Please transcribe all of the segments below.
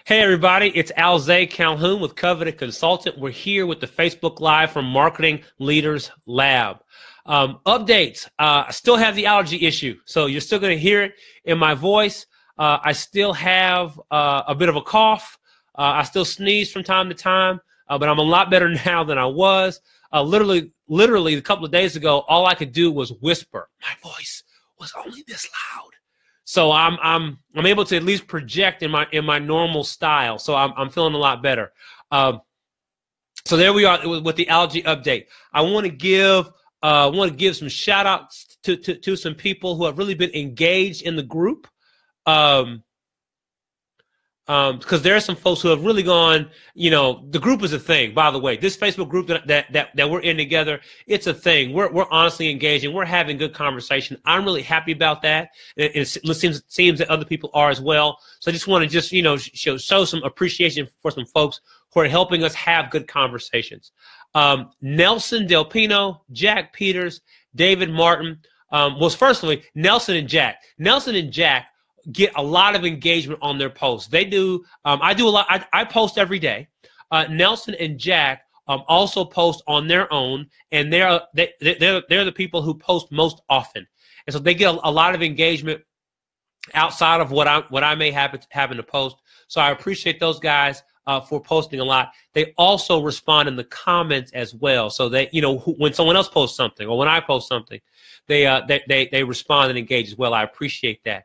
Hey everybody, it's Alzay Calhoun with Coveted Consultant. We're here with the Facebook Live from Marketing Leaders Lab. Updates, I still have the allergy issue, so you're still going to hear it in my voice. I still have a bit of a cough. I still sneeze from time to time, but I'm a lot better now than I was. Literally a couple of days ago, all I could do was whisper. My voice was only this loud. So I'm able to at least project in my normal style. So I'm feeling a lot better. So there we are with the allergy update. I want to give some shout outs to some people who have really been engaged in the group. Because there are some folks who have really gone, the group is a thing, by the way. This Facebook group that we're in together, it's a thing. We're honestly engaging. We're having good conversation. I'm really happy about that. It seems that other people are as well. So I just want to show some appreciation for some folks who are helping us have good conversations. Nelson Del Pino, Jack Peters, David Martin. Firstly, Nelson and Jack get a lot of engagement on their posts. They do. I do a lot. I post every day. Nelson and Jack also post on their own, and they're the people who post most often, and so they get a lot of engagement outside of what I may happen to post. So I appreciate those guys for posting a lot. They also respond in the comments as well. So they, when someone else posts something or when I post something, they respond and engage as well. I appreciate that.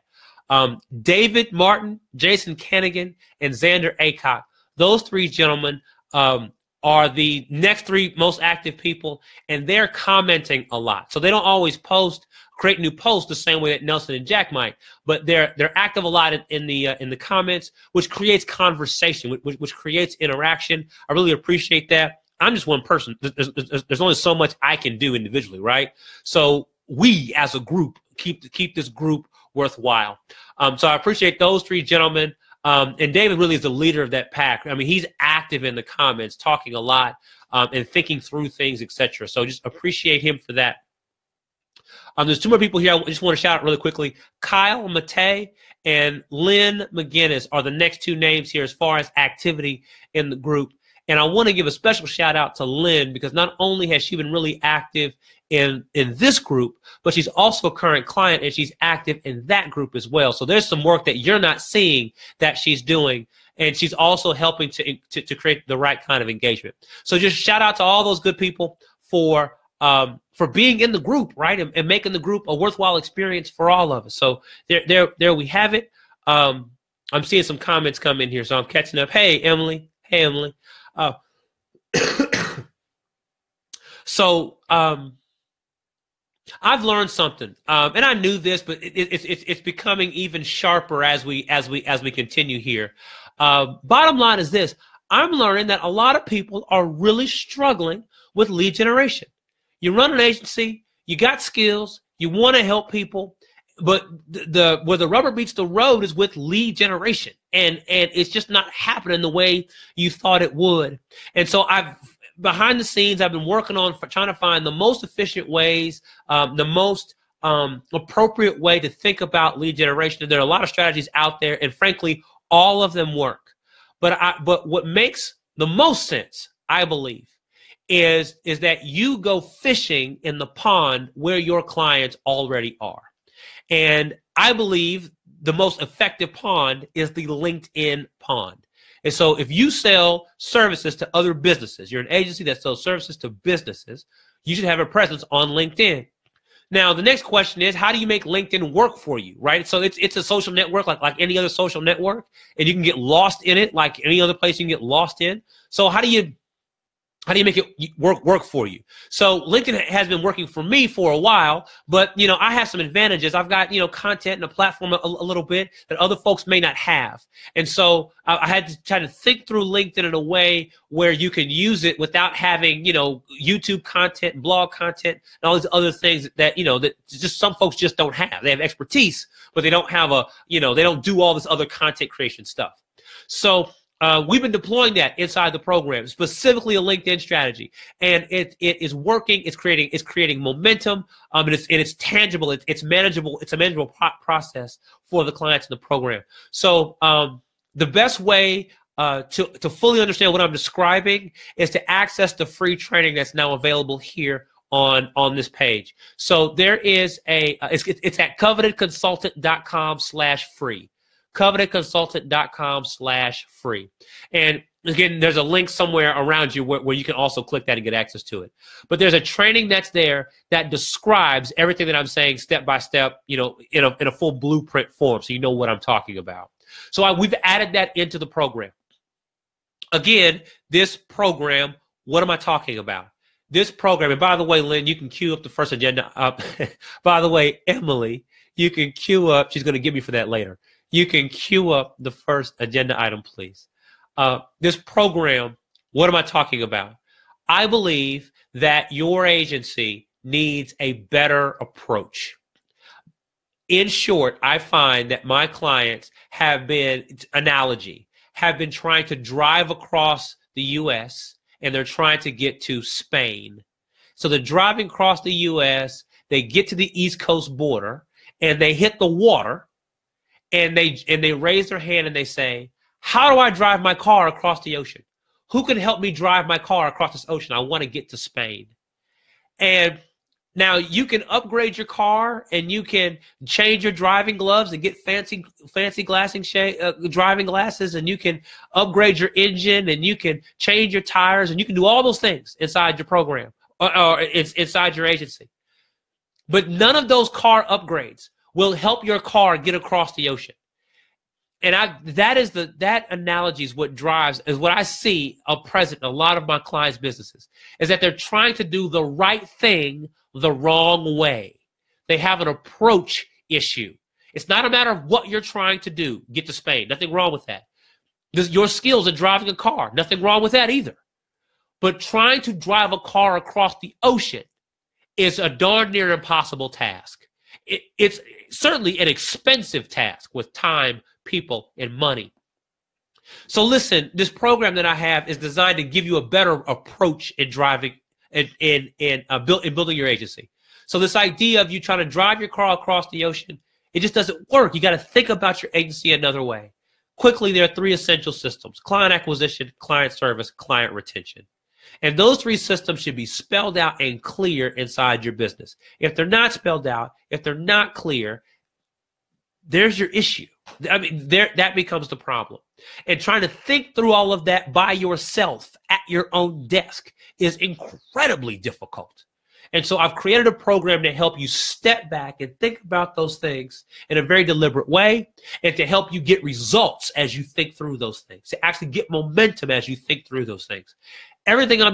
David Martin, Jason Kennigan, and Xander Acock. Those three gentlemen are the next three most active people, and they're commenting a lot. So they don't always create new posts the same way that Nelson and Jack might, but they're active a lot in the comments, which creates conversation, which creates interaction. I really appreciate that. I'm just one person. There's only so much I can do individually, right? So we, as a group, keep this group worthwhile. So I appreciate those three gentlemen. And David really is the leader of that pack. I mean, he's active in the comments, talking a lot, and thinking through things, etc. So just appreciate him for that. There's two more people here I just want to shout out really quickly. Kyle Matei and Lynn McGinnis are the next two names here as far as activity in the group. And I want to give a special shout out to Lynn, because not only has she been really active in this group, but she's also a current client and she's active in that group as well. So there's some work that you're not seeing that she's doing, and she's also helping to create the right kind of engagement. So just shout out to all those good people for being in the group, right, and making the group a worthwhile experience for all of us. So there we have it. I'm seeing some comments come in here, so I'm catching up. Hey, Emily. Hey, Emily. So I've learned something, and I knew this, but it's becoming even sharper as we continue here. Bottom line is this: I'm learning that a lot of people are really struggling with lead generation. You run an agency, you got skills, you want to help people, but where the rubber meets the road is with lead generation, and it's just not happening the way you thought it would. And so behind the scenes, I've been working on trying to find the most efficient ways, the most appropriate way to think about lead generation. There are a lot of strategies out there, and frankly, all of them work. But what makes the most sense, I believe, is that you go fishing in the pond where your clients already are. And I believe the most effective pond is the LinkedIn pond. And so if you sell services to other businesses, you're an agency that sells services to businesses, you should have a presence on LinkedIn. Now, the next question is, how do you make LinkedIn work for you, right? So it's a social network like any other social network, and you can get lost in it like any other place you can get lost in. So how do you make it work for you? So LinkedIn has been working for me for a while, but I have some advantages. I've got content and a platform a little bit that other folks may not have, and so I had to try to think through LinkedIn in a way where you can use it without having YouTube content and blog content and all these other things that that just some folks just don't have. They have expertise, but they don't have they don't do all this other content creation stuff. So we've been deploying that inside the program, specifically a LinkedIn strategy, and it is working. It's creating momentum, and it's tangible. It's manageable. It's a manageable process for the clients in the program. So the best way to fully understand what I'm describing is to access the free training that's now available here on this page. So there is it's at covetedconsultant.com/free. covetedconsultant.com/free. And again, there's a link somewhere around you where you can also click that and get access to it. But there's a training that's there that describes everything that I'm saying step by step, in a full blueprint form, so you know what I'm talking about. So we've added that into the program. Again, this program, what am I talking about? This program, and by the way, Lynn, you can queue up the first agenda up. By the way, Emily, you can queue up. She's going to give me for that later. You can queue up the first agenda item, please. This program, what am I talking about? I believe that your agency needs a better approach. In short, I find that my clients have been trying to drive across the U.S., and they're trying to get to Spain. So they're driving across the U.S., they get to the East Coast border, and they hit the water, and they raise their hand and they say, how do I drive my car across the ocean? Who can help me drive my car across this ocean? I want to get to Spain. And now you can upgrade your car and you can change your driving gloves and get fancy driving glasses, and you can upgrade your engine and you can change your tires and you can do all those things inside your program or inside your agency. But none of those car upgrades will help your car get across the ocean. And that analogy is what I see present in a lot of my clients' businesses, is that they're trying to do the right thing the wrong way. They have an approach issue. It's not a matter of what you're trying to do. Get to Spain. Nothing wrong with that. Your skills in driving a car. Nothing wrong with that either. But trying to drive a car across the ocean is a darn near impossible task. It's certainly an expensive task with time, people, and money. So listen, this program that I have is designed to give you a better approach in driving and building your agency. So this idea of you trying to drive your car across the ocean, it just doesn't work. You got to think about your agency another way. Quickly, there are 3 essential systems: client acquisition, client service, client retention. And those 3 systems should be spelled out and clear inside your business. If they're not spelled out, if they're not clear, there's your issue. I mean, that becomes the problem. And trying to think through all of that by yourself at your own desk is incredibly difficult. And so I've created a program to help you step back and think about those things in a very deliberate way, and to help you get results as you think through those things, to actually get momentum as you think through those things. Everything I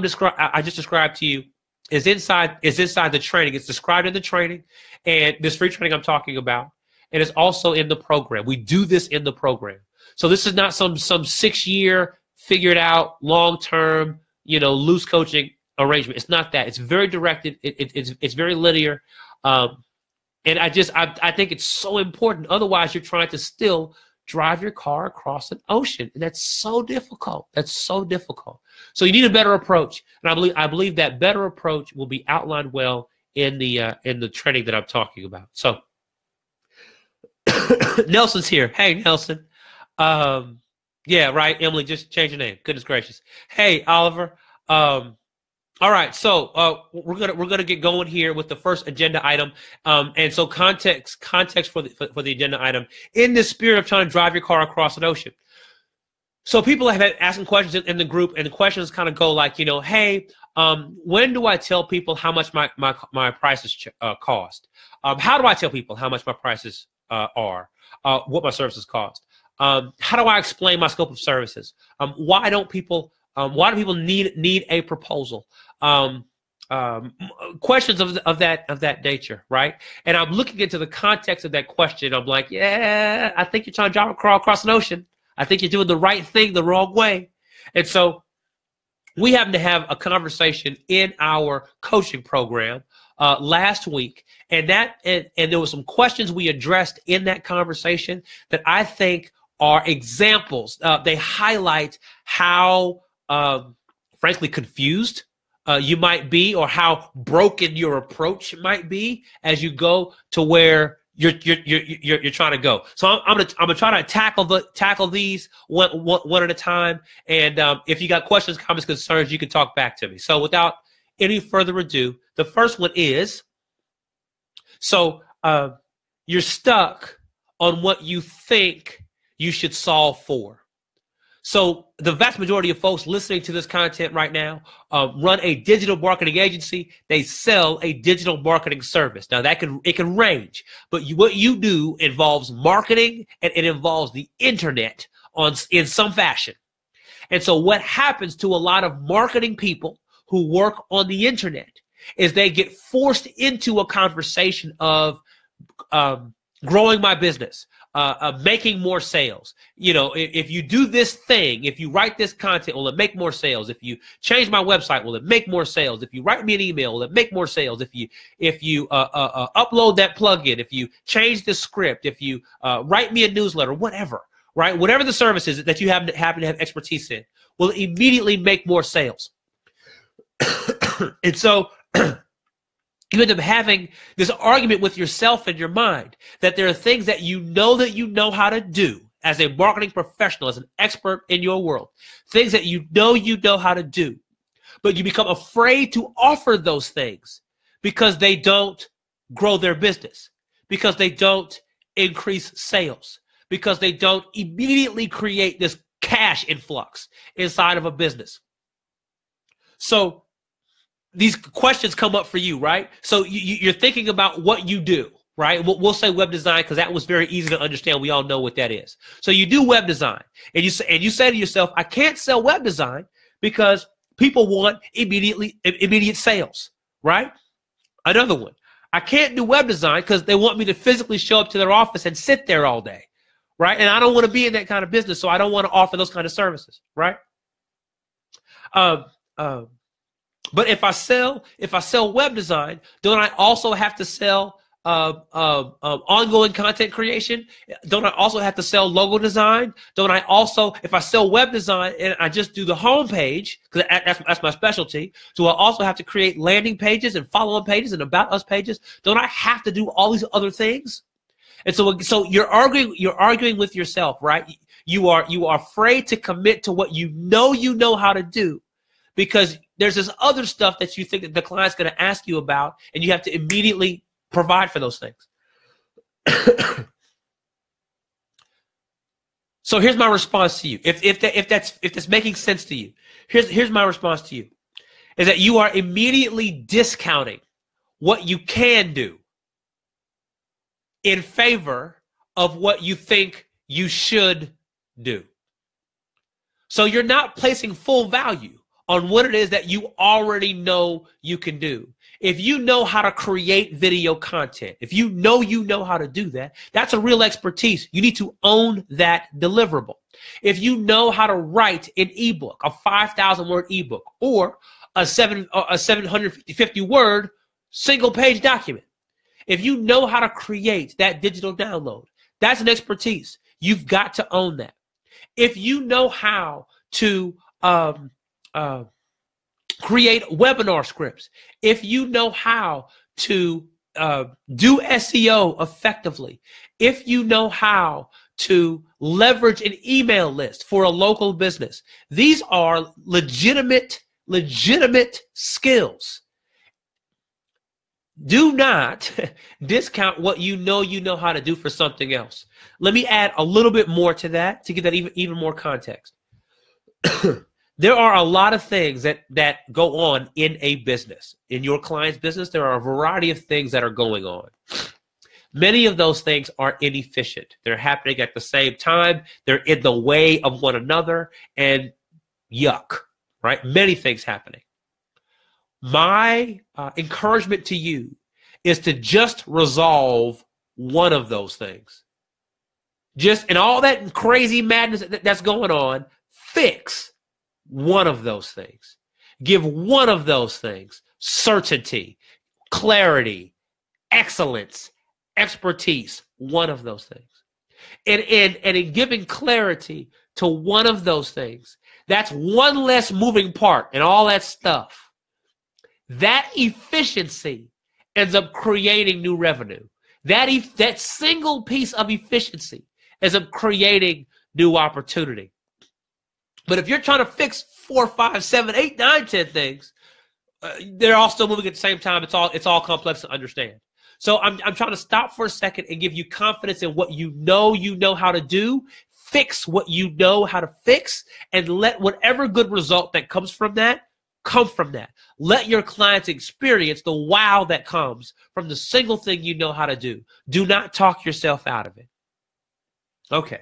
just described to you is inside the training. It's described in the training, and this free training I'm talking about. And it's also in the program. We do this in the program. So this is not some 6-year figured out long-term, loose coaching arrangement. It's not that. It's very directed. It's very linear. And I think it's so important. Otherwise, you're trying to still drive your car across an ocean, and that's so difficult. That's so difficult. So you need a better approach, and I believe that better approach will be outlined well in the training that I'm talking about. So. Nelson's here. Hey, Nelson. Yeah, right. Emily, just change your name. Goodness gracious. Hey, Oliver. All right. So we're gonna get going here with the first agenda item. And so context for the agenda item in the spirit of trying to drive your car across an ocean. So people have been asking questions in the group, and the questions kind of go like, hey, when do I tell people how much my prices cost? How do I tell people how much my prices are, what my services cost? How do I explain my scope of services? Why do people need a proposal? Questions of that nature, right? And I'm looking into the context of that question. I'm like, yeah, I think you're trying to drive a car across an ocean. I think you're doing the right thing the wrong way. And so we happened to have a conversation in our coaching program last week, and there were some questions we addressed in that conversation that I think are examples. They highlight how, frankly, confused you might be, or how broken your approach might be as you go to where you're trying to go. So I'm gonna try to tackle these one at a time. And if you got questions, comments, concerns, you can talk back to me. So without any further ado, the first one is, so you're stuck on what you think you should solve for. So the vast majority of folks listening to this content right now run a digital marketing agency. They sell a digital marketing service. Now it can range, but what you do involves marketing, and it involves the internet in some fashion. And so what happens to a lot of marketing people who work on the internet is they get forced into a conversation of growing my business, making more sales. You know, if you do this thing, if you write this content, will it make more sales? If you change my website, will it make more sales? If you write me an email, will it make more sales? If you upload that plugin, if you change the script, if you write me a newsletter, whatever, right? Whatever the service is that you happen to have expertise in, will immediately make more sales. And so you end up having this argument with yourself in your mind that there are things that you know how to do as a marketing professional, as an expert in your world, things that you know how to do, but you become afraid to offer those things because they don't grow their business, because they don't increase sales, because they don't immediately create this cash influx inside of a business. So these questions come up for you, right? So you're thinking about what you do, right? We'll say web design because that was very easy to understand. We all know what that is. So you do web design, and you say to yourself, I can't sell web design because people want immediate sales, right? Another one, I can't do web design because they want me to physically show up to their office and sit there all day, right? And I don't want to be in that kind of business, so I don't want to offer those kind of services, right? But if I sell web design, don't I also have to sell ongoing content creation? Don't I also have to sell logo design? Don't I also, if I sell web design and I just do the homepage, because that's my specialty, do I also have to create landing pages and follow-up pages and about us pages? Don't I have to do all these other things? And so you're arguing with yourself, right? You are afraid to commit to what you know how to do, because there's this other stuff that you think that the client's going to ask you about, and you have to immediately provide for those things. So here's my response to you. If that's making sense to you, here's my response to you, is that you are immediately discounting what you can do in favor of what you think you should do. So you're not placing full value on what it is that you already know you can do. If you know how to create video content, if you know how to do that, that's a real expertise. You need to own that deliverable. If you know how to write an ebook, a 5,000 word ebook, or a 750 word single page document, if you know how to create that digital download, that's an expertise. You've got to own that. If you know how to create webinar scripts, if you know how to do SEO effectively, if you know how to leverage an email list for a local business, these are legitimate skills. Do not discount what you know how to do for something else. Let me add a little bit more to that to give that even more context. There are a lot of things that go on in a business. In your client's business, there are a variety of things that are going on. Many of those things are inefficient. They're happening at the same time. They're in the way of one another, and yuck, right? Many things happening. My encouragement to you is to just resolve one of those things. Just in all that crazy madness that's going on, fix one of those things. Give one of those things certainty, clarity, excellence, expertise, one of those things. And in giving clarity to one of those things, that's one less moving part and all that stuff. That efficiency ends up creating new revenue. That single piece of efficiency ends up creating new opportunity. But if you're trying to fix 4, 5, 7, 8, 9, 10 things, they're all still moving at the same time. It's all complex to understand. So I'm trying to stop for a second and give you confidence in what you know how to do. Fix what you know how to fix, and let whatever good result that comes from that come from that. Let your clients experience the wow that comes from the single thing you know how to do. Do not talk yourself out of it. Okay,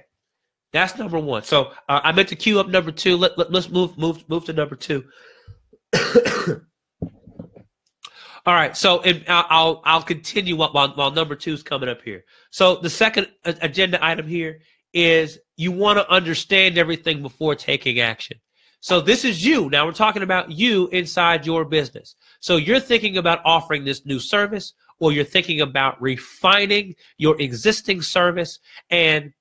that's number one. So I meant to queue up number two. Let's move to number two. All right, so I'll continue while number two is coming up here. So the second agenda item here is you want to understand everything before taking action. So this is you. Now we're talking about you inside your business. So you're thinking about offering this new service, or you're thinking about refining your existing service, and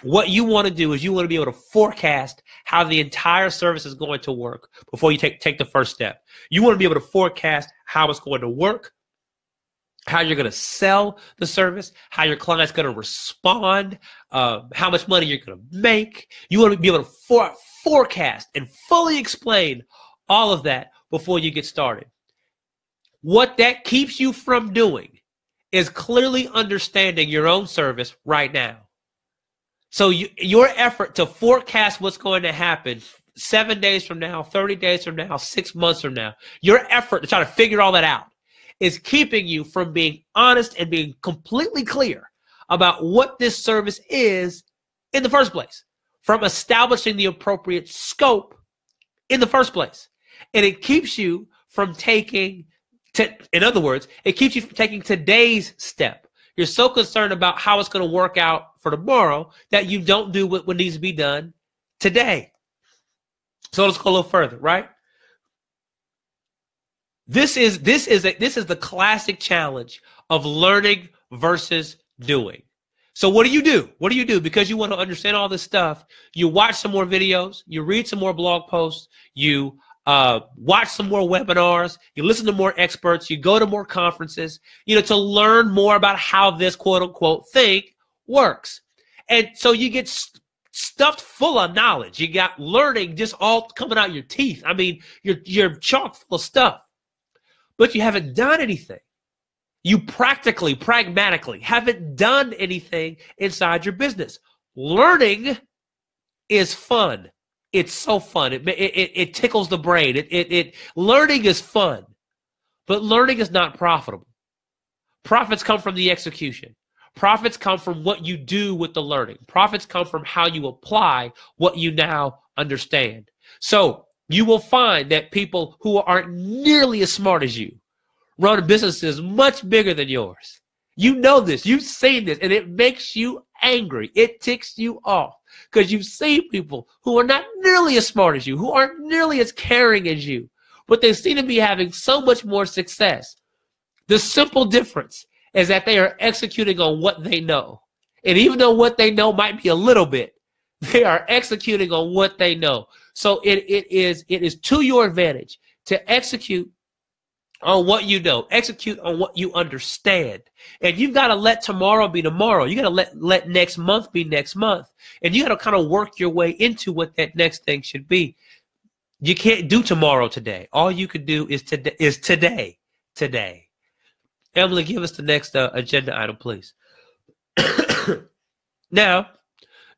what you want to do is you want to be able to forecast how the entire service is going to work before you take the first step. You want to be able to forecast how it's going to work, how you're going to sell the service, how your client's going to respond, how much money you're going to make. You want to be able to forecast and fully explain all of that before you get started. What that keeps you from doing is clearly understanding your own service right now. So your effort to forecast what's going to happen 7 days from now, 30 days from now, 6 months from now, your effort to try to figure all that out is keeping you from being honest and being completely clear about what this service is in the first place, from establishing the appropriate scope in the first place. And it keeps you from taking, in other words, it keeps you from taking today's step. You're so concerned about how it's going to work out for tomorrow that you don't do what needs to be done today. So let's go a little further, right? This is the classic challenge of learning versus doing. So what do you do? What do you do? Because you want to understand all this stuff, you watch some more videos, you read some more blog posts, you watch some more webinars, you listen to more experts, you go to more conferences, to learn more about how this quote unquote thing works. And so you get stuffed full of knowledge. You got learning just all coming out your teeth. I mean, you're chock full of stuff, but you haven't done anything. You pragmatically haven't done anything inside your business. Learning is fun. It's so fun. It tickles the brain. Learning is fun, but learning is not profitable. Profits come from the execution. Profits come from what you do with the learning. Profits come from how you apply what you now understand. So you will find that people who aren't nearly as smart as you run businesses much bigger than yours. You know this. You've seen this, and it makes you angry. It ticks you off because you've seen people who are not nearly as smart as you, who aren't nearly as caring as you, but they seem to be having so much more success. The simple difference is that they are executing on what they know. And even though what they know might be a little bit, they are executing on what they know. So it is to your advantage to execute on what you know, execute on what you understand. And you've got to let tomorrow be tomorrow. You got to let next month be next month. And you got to kind of work your way into what that next thing should be. You can't do tomorrow today. All you can do is today. Emily, give us the next agenda item, please. Now,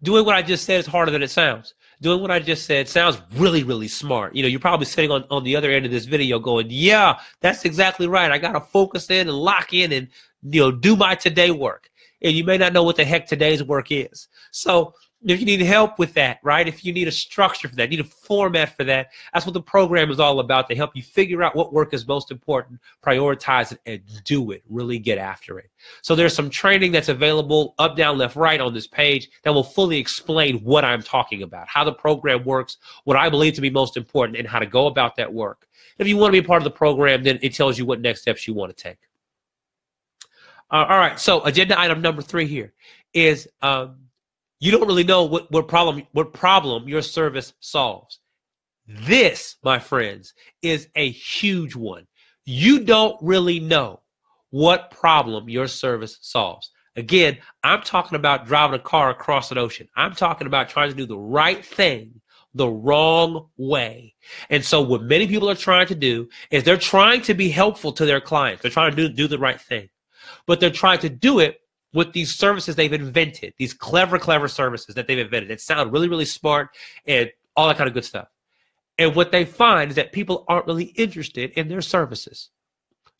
doing what I just said is harder than it sounds. Doing what I just said sounds really, really smart. You're probably sitting on the other end of this video going, yeah, that's exactly right. I got to focus in and lock in and, do my today work. And you may not know what the heck today's work is. So if you need help with that, right? If you need a structure for that, you need a format for that, that's what the program is all about, to help you figure out what work is most important, prioritize it, and do it. Really get after it. So there's some training that's available up, down, left, right on this page that will fully explain what I'm talking about, how the program works, what I believe to be most important, and how to go about that work. If you want to be a part of the program, then it tells you what next steps you want to take. All right, so agenda item number 3 here is you don't really know what problem your service solves. This, my friends, is a huge one. You don't really know what problem your service solves. Again, I'm talking about driving a car across an ocean. I'm talking about trying to do the right thing the wrong way. And so what many people are trying to do is they're trying to be helpful to their clients. They're trying to do the right thing, but they're trying to do it with these services they've invented, these clever services that they've invented that sound really, really smart and all that kind of good stuff. And what they find is that people aren't really interested in their services.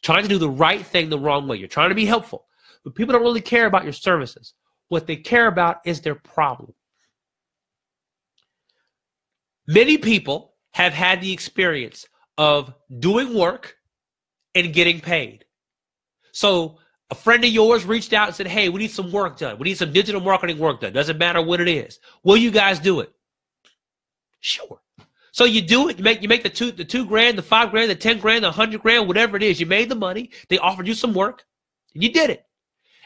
Trying to do the right thing the wrong way. You're trying to be helpful, but people don't really care about your services. What they care about is their problem. Many people have had the experience of doing work and getting paid. So a friend of yours reached out and said, hey, we need some work done. We need some digital marketing work done. Doesn't matter what it is. Will you guys do it? Sure. So you do it. You make the $2 grand, the $5 grand, the 10 grand, the 100 grand, whatever it is. You made the money. They offered you some work and you did it.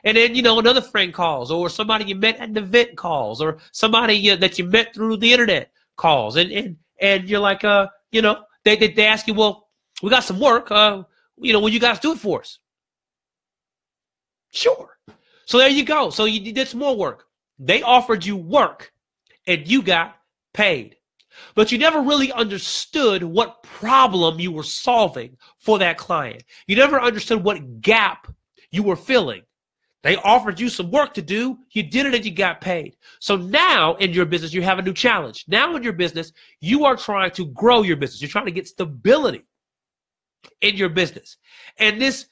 And then, another friend calls, or somebody you met at an event calls, or somebody that you met through the internet calls, and you're like, they ask you, well, we got some work, will you guys do it for us? Sure. So there you go. So you did some more work. They offered you work and you got paid, but you never really understood what problem you were solving for that client. You never understood what gap you were filling. They offered you some work to do. You did it and you got paid. So now in your business, you have a new challenge. Now in your business, you are trying to grow your business. You're trying to get stability in your business. And this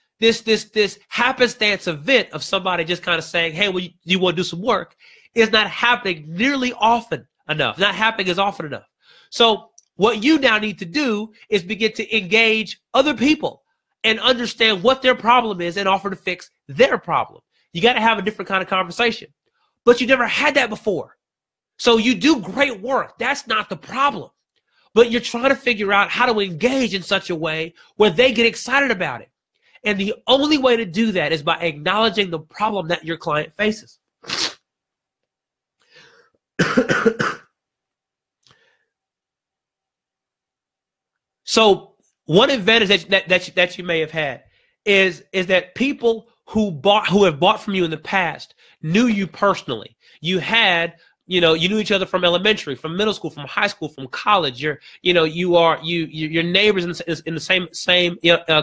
happenstance event of somebody just kind of saying, hey, well, you want to do some work is not happening nearly often enough, not happening as often enough. So what you now need to do is begin to engage other people and understand what their problem is and offer to fix their problem. You got to have a different kind of conversation, but you never had that before. So you do great work. That's not the problem, but you're trying to figure out how to engage in such a way where they get excited about it. And the only way to do that is by acknowledging the problem that your client faces. So one advantage that you may have had is that people who have bought from you in the past knew you personally. You had, you knew each other from elementary, from middle school, from high school, from college. You're neighbors in the same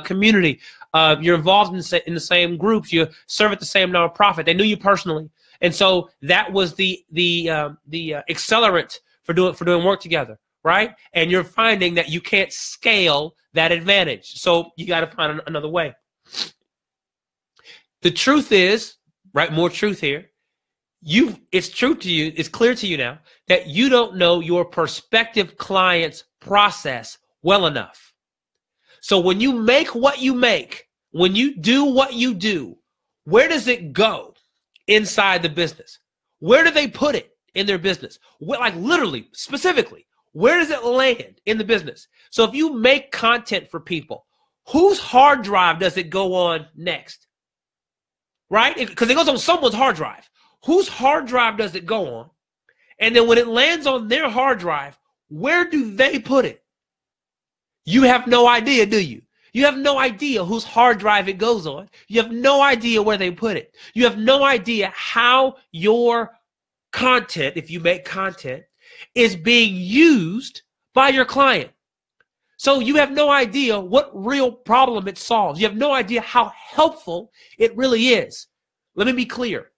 community. You're involved in the same groups. You serve at the same nonprofit. They knew you personally, and so that was the accelerant for doing work together, right? And you're finding that you can't scale that advantage, so you got to find another way. The truth is, right? More truth here. It's true to you. It's clear to you now that you don't know your prospective client's process well enough. So when you make what you make, when you do what you do, where does it go inside the business? Where do they put it in their business? Like literally, specifically, where does it land in the business? So if you make content for people, whose hard drive does it go on next? Right? Because it goes on someone's hard drive. Whose hard drive does it go on? And then when it lands on their hard drive, where do they put it? You have no idea, do you? You have no idea whose hard drive it goes on. You have no idea where they put it. You have no idea how your content, if you make content, is being used by your client. So you have no idea what real problem it solves. You have no idea how helpful it really is. Let me be clear.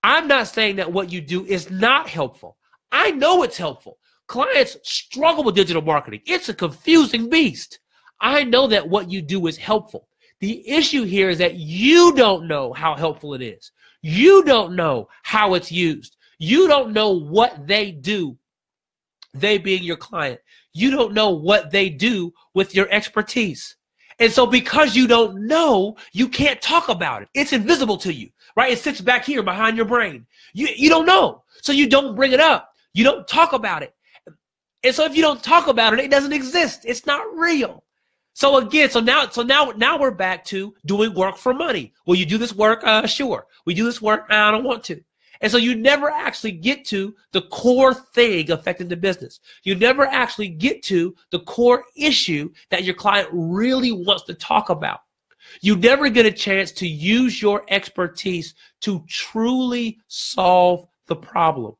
I'm not saying that what you do is not helpful. I know it's helpful. Clients struggle with digital marketing. It's a confusing beast. I know that what you do is helpful. The issue here is that you don't know how helpful it is. You don't know how it's used. You don't know what they do, they being your client. You don't know what they do with your expertise. And so because you don't know, you can't talk about it. It's invisible to you, right? It sits back here behind your brain. You don't know. So you don't bring it up. You don't talk about it. And so if you don't talk about it, it doesn't exist. It's not real. So again, now we're back to doing work for money. Will you do this work? Sure. We do this work? I don't want to. And so you never actually get to the core thing affecting the business. You never actually get to the core issue that your client really wants to talk about. You never get a chance to use your expertise to truly solve the problem.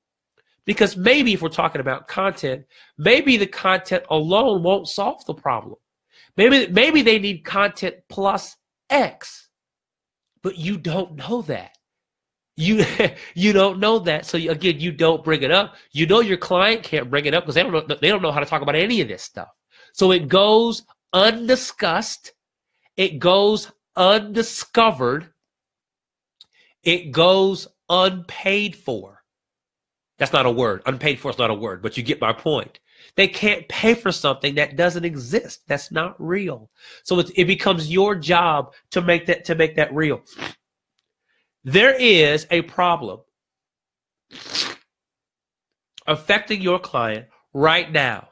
Because maybe if we're talking about content, maybe the content alone won't solve the problem. Maybe they need content plus X, but you don't know that. You don't know that. So again, you don't bring it up. You know your client can't bring it up because they don't know how to talk about any of this stuff. So it goes undiscussed. It goes undiscovered. It goes unpaid for. That's not a word. Unpaid for is not a word, but you get my point. They can't pay for something that doesn't exist. That's not real. So it becomes your job to make that real. There is a problem affecting your client right now.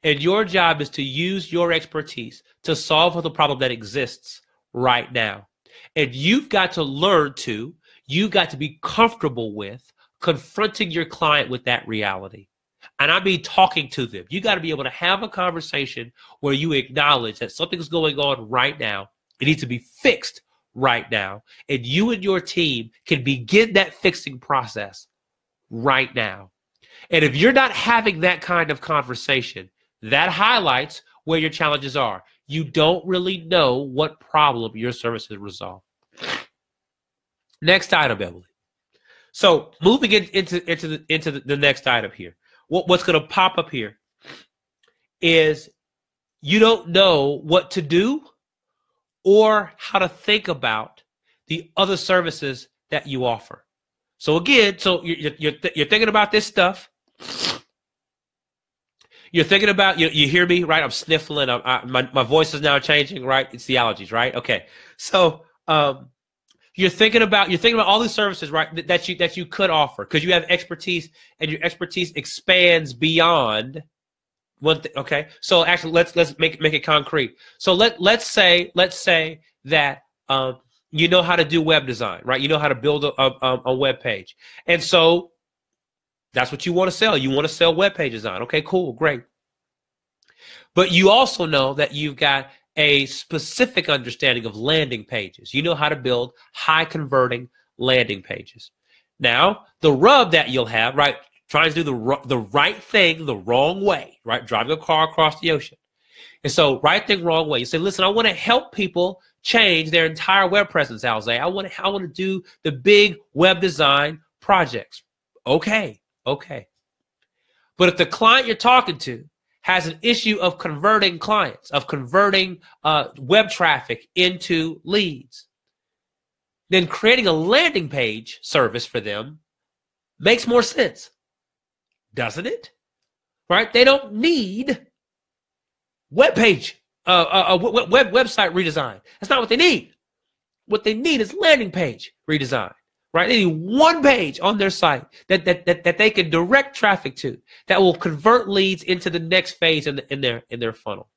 And your job is to use your expertise to solve the problem that exists right now. And you've got to you've got to be comfortable with confronting your client with that reality. And I mean talking to them. You got to be able to have a conversation where you acknowledge that something's going on right now. It needs to be fixed right now. And you and your team can begin that fixing process right now. And if you're not having that kind of conversation, that highlights where your challenges are. You don't really know what problem your services resolve. Next item, Emily. So moving into the next item here. What's going to pop up here is you don't know what to do or how to think about the other services that you offer. So again, you're thinking about this stuff. You're thinking about, you hear me, right? I'm sniffling. My voice is now changing, right? It's the allergies, right? Okay. So you're thinking about all these services, right? That you could offer because you have expertise, and your expertise expands beyond one thing. Okay. So actually, let's make it concrete. So let's say that you know how to do web design, right? You know how to build a web page, and so that's what you want to sell. You want to sell web page design. Okay, cool, great. But you also know that you've got a specific understanding of landing pages. You know how to build high converting landing pages. Now, the rub that you'll have, right, trying to do the right thing the wrong way, right, driving a car across the ocean. And so right thing, wrong way. You say, listen, I want to help people change their entire web presence, Alzay. I want to do the big web design projects. Okay. But if the client you're talking to has an issue of converting clients, of converting web traffic into leads, then creating a landing page service for them makes more sense, doesn't it? Right? They don't need website redesign. That's not what they need. What they need is landing page redesign. Right? They need one page on their site that they can direct traffic to that will convert leads into the next phase in their funnel.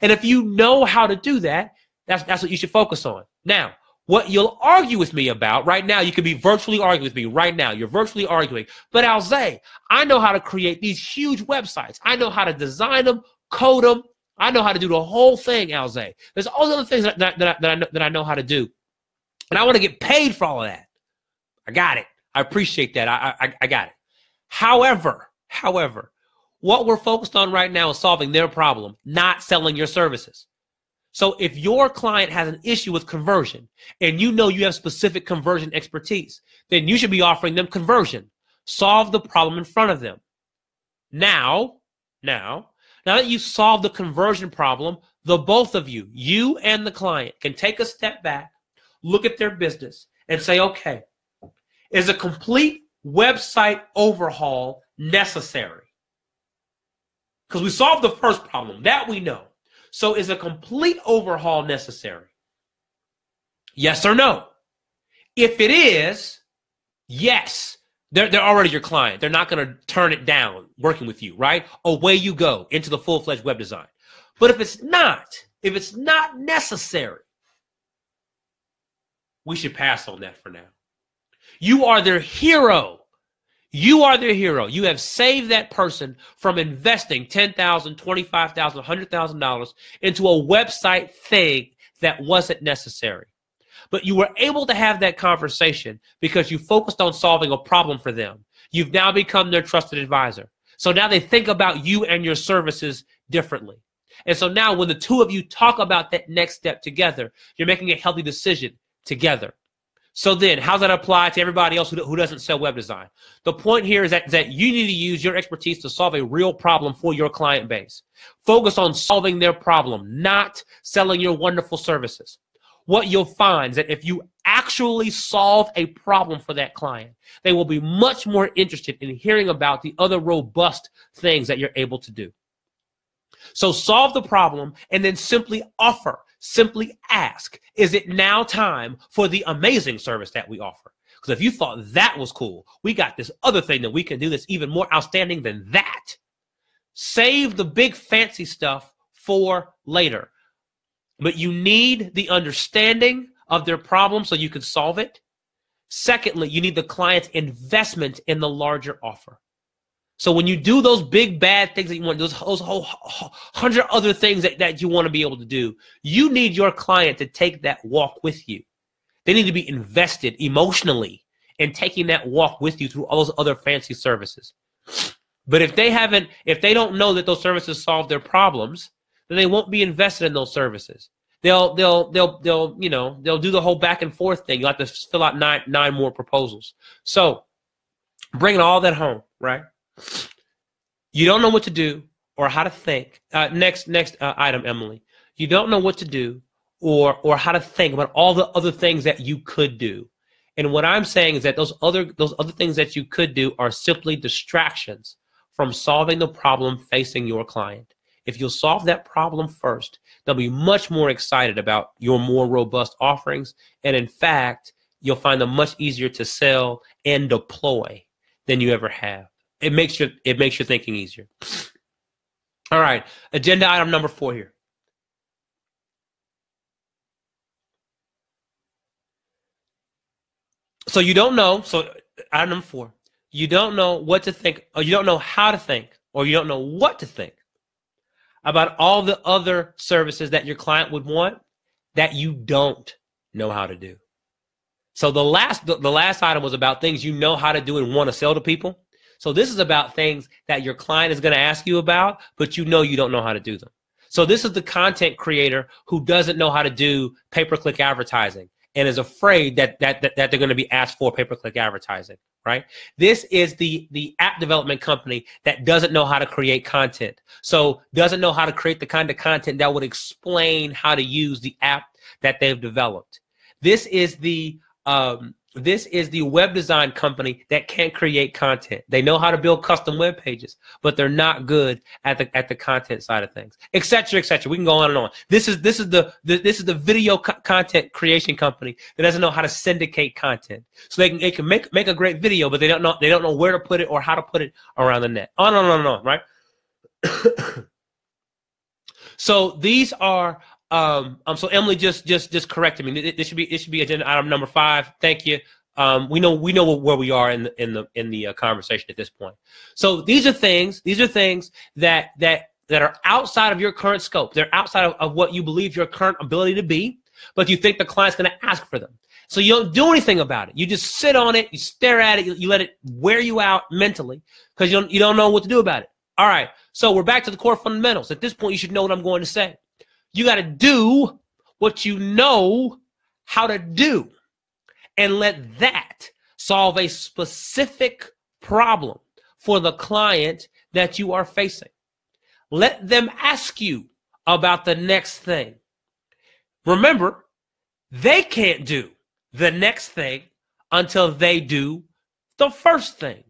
And if you know how to do that, that's what you should focus on. Now, what you'll argue with me about right now, you can be virtually arguing with me right now. You're virtually arguing. But Alzay, I know how to create these huge websites. I know how to design them, code them. I know how to do the whole thing, Alzay. There's all the other things that I know how to do. And I want to get paid for all of that. I got it. I appreciate that. I got it. However, what we're focused on right now is solving their problem, not selling your services. So if your client has an issue with conversion and you know you have specific conversion expertise, then you should be offering them conversion. Solve the problem in front of them. Now that you've solved the conversion problem, the both of you, you and the client, can take a step back, look at their business, and say, okay, is a complete website overhaul necessary? Because we solved the first problem, that we know. So is a complete overhaul necessary? Yes or no? If it is, yes, they're already your client. They're not going to turn it down working with you, right? Away you go into the full-fledged web design. But if it's not necessary, we should pass on that for now. You are their hero. You are their hero. You have saved that person from investing $10,000, $25,000, $100,000 into a website thing that wasn't necessary. But you were able to have that conversation because you focused on solving a problem for them. You've now become their trusted advisor. So now they think about you and your services differently. And so now when the two of you talk about that next step together, you're making a healthy decision together. So then, how does that apply to everybody else who doesn't sell web design? The point here is that you need to use your expertise to solve a real problem for your client base. Focus on solving their problem, not selling your wonderful services. What you'll find is that if you actually solve a problem for that client, they will be much more interested in hearing about the other robust things that you're able to do. So solve the problem and then simply offer, simply ask, is it now time for the amazing service that we offer? Because if you thought that was cool, we got this other thing that we can do that's even more outstanding than that. Save the big fancy stuff for later. But you need the understanding of their problem so you can solve it. Secondly, you need the client's investment in the larger offer. So when you do those big bad things that you want, those whole 100 other things that you want to be able to do, you need your client to take that walk with you. They need to be invested emotionally in taking that walk with you through all those other fancy services. But if they don't know that those services solve their problems, then they won't be invested in those services. They'll do the whole back and forth thing. You'll have to fill out nine more proposals. So bringing all that home, right? You don't know what to do or how to think. Next item, Emily. You don't know what to do or how to think about all the other things that you could do. And what I'm saying is that those other things that you could do are simply distractions from solving the problem facing your client. If you'll solve that problem first, they'll be much more excited about your more robust offerings. And in fact, you'll find them much easier to sell and deploy than you ever have. It makes your thinking easier. All right, agenda item number 4 here. So you don't know, so item number 4, you don't know what to think, or you don't know how to think, or you don't know what to think about all the other services that your client would want that you don't know how to do. So the last item was about things you know how to do and want to sell to people. So this is about things that your client is going to ask you about, but you don't know how to do them. So this is the content creator who doesn't know how to do pay-per-click advertising and is afraid that they're going to be asked for pay-per-click advertising, right? This is the app development company that doesn't know how to create content. So doesn't know how to create the kind of content that would explain how to use the app that they've developed. This is the web design company that can't create content. They know how to build custom web pages, but they're not good at the content side of things, et cetera, et cetera. We can go on and on. This is the video content creation company that doesn't know how to syndicate content. So they can make a great video, but they don't know where to put it or how to put it around the net. On and on and on, right? So these are so Emily just corrected me. This should be agenda item number 5. Thank you. We know where we are in the conversation at this point. So these are things that are outside of your current scope. They're outside of what you believe your current ability to be, but you think the client's going to ask for them. So you don't do anything about it. You just sit on it, you stare at it, you let it wear you out mentally because you don't know what to do about it. All right. So we're back to the core fundamentals. At this point, you should know what I'm going to say. You got to do what you know how to do and let that solve a specific problem for the client that you are facing. Let them ask you about the next thing. Remember, they can't do the next thing until they do the first thing.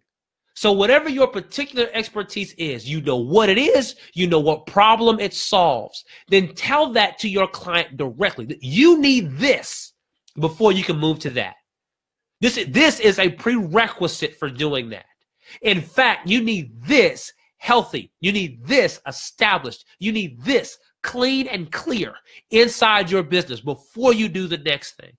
So whatever your particular expertise is, you know what it is, you know what problem it solves, then tell that to your client directly. You need this before you can move to that. This is a prerequisite for doing that. In fact, you need this healthy. You need this established. You need this clean and clear inside your business before you do the next thing.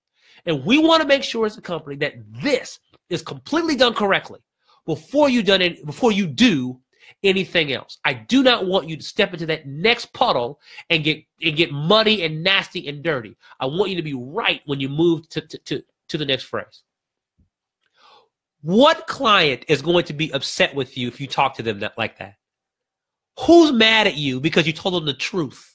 And we want to make sure as a company that this is completely done correctly before you do anything else. I do not want you to step into that next puddle and get muddy and nasty and dirty. I want you to be right when you move to the next phrase. What client is going to be upset with you if you talk to them like that? Who's mad at you because you told them the truth?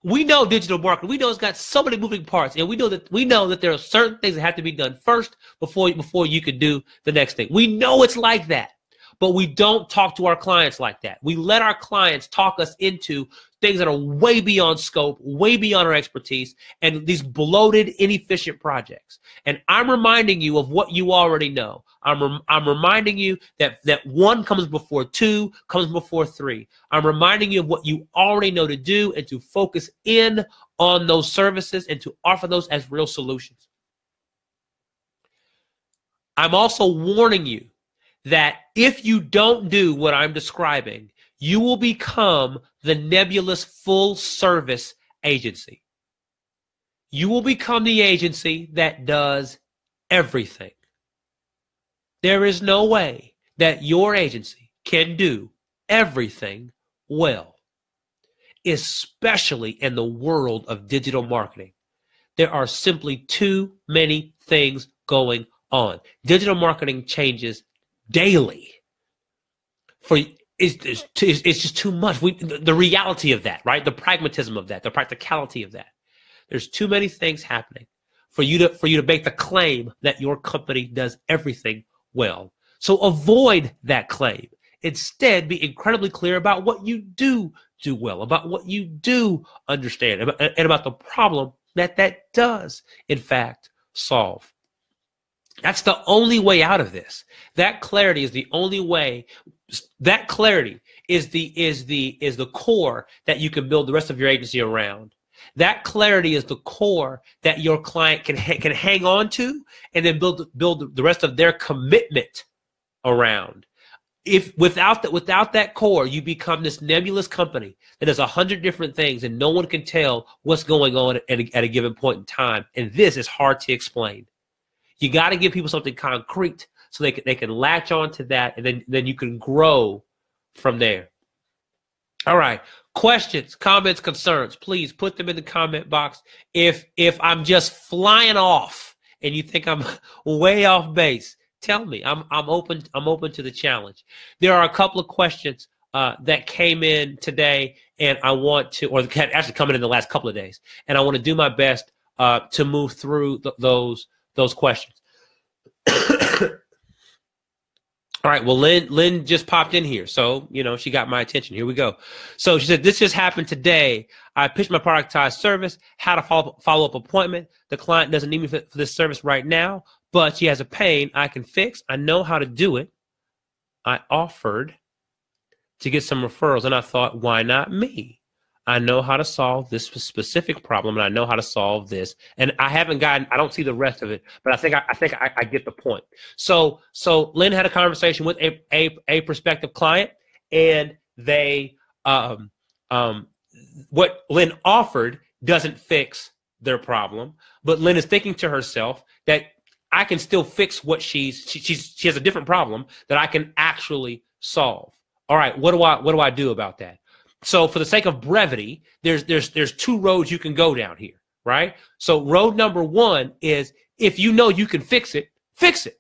We know digital marketing. We know it's got so many moving parts, and we know that there are certain things that have to be done first before you can do the next thing. We know it's like that, but we don't talk to our clients like that. We let our clients talk us into things that are way beyond scope, way beyond our expertise, and these bloated, inefficient projects. And I'm reminding you of what you already know. I'm reminding you that one comes before two, comes before three. I'm reminding you of what you already know to do and to focus in on those services and to offer those as real solutions. I'm also warning you that if you don't do what I'm describing, you will become the nebulous full service agency. You will become the agency that does everything. There is no way that your agency can do everything well, especially in the world of digital marketing. There are simply too many things going on. Digital marketing changes daily. It's just too much. The reality of that, right? The pragmatism of that, the practicality of that. There's too many things happening for you to make the claim that your company does everything well. So avoid that claim. Instead, be incredibly clear about what you do well, about what you do understand, and about the problem that does, in fact, solve. That's the only way out of this. That clarity is the only way. That clarity is the core that you can build the rest of your agency around. That clarity is the core that your client can hang on to and then build the rest of their commitment around. If without that core, you become this nebulous company that does 100 different things and no one can tell what's going on at a given point in time. And this is hard to explain. You got to give people something concrete so they can latch on to that, and then you can grow from there. All right. Questions, comments, concerns, please put them in the comment box. If I'm just flying off and you think I'm way off base, tell me. I'm open to the challenge. There are a couple of questions that came in today, and I want to, or actually coming in the last couple of days, and I want to do my best to move through those questions. All right, well, Lynn just popped in here, so, she got my attention. Here we go. So she said, this just happened today. I pitched my productized service, had a follow-up appointment. The client doesn't need me for this service right now, but she has a pain I can fix. I know how to do it. I offered to get some referrals, and I thought, why not me? I know how to solve this specific problem, and I know how to solve this. And I don't see the rest of it, but I think I get the point. So Lynn had a conversation with a prospective client, and they what Lynn offered doesn't fix their problem, but Lynn is thinking to herself that I can still fix what she has a different problem that I can actually solve. All right, what do I do about that? So for the sake of brevity, there's two roads you can go down here, right? So road number one is, if you know you can fix it, fix it.